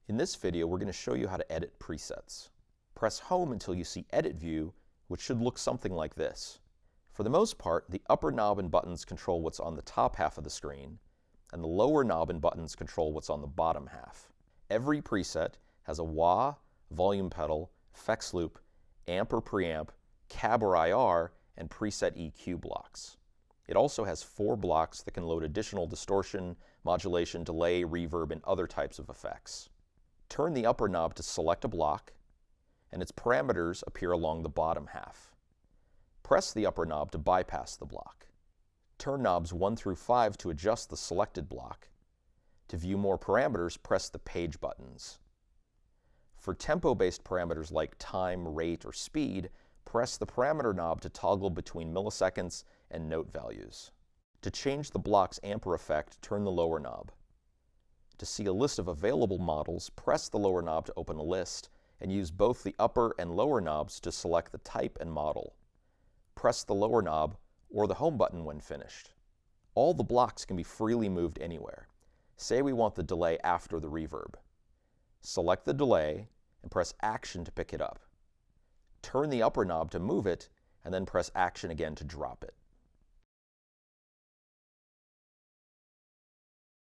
In this video, we're going to show you how to edit presets. Press Home until you see Edit View, which should look something like this. For the most part, the upper knob and buttons control what's on the top half of the screen, and the lower knob and buttons control what's on the bottom half. Every preset has a wah, volume pedal, effects loop, amp or preamp, cab or IR, and preset EQ blocks. It also has 4 blocks that can load additional distortion, modulation, delay, reverb, and other types of effects. Turn the upper knob to select a block, and its parameters appear along the bottom half. Press the upper knob to bypass the block. Turn knobs 1 through 5 to adjust the selected block. To view more parameters, press the page buttons. For tempo-based parameters like time, rate, or speed, press the parameter knob to toggle between milliseconds and note values. To change the block's amper effect, turn the lower knob. To see a list of available models, press the lower knob to open a list, and use both the upper and lower knobs to select the type and model. Press the lower knob or the home button when finished. All the blocks can be freely moved anywhere. Say we want the delay after the reverb. Select the delay and press Action to pick it up. Turn the upper knob to move it, and then press Action again to drop it.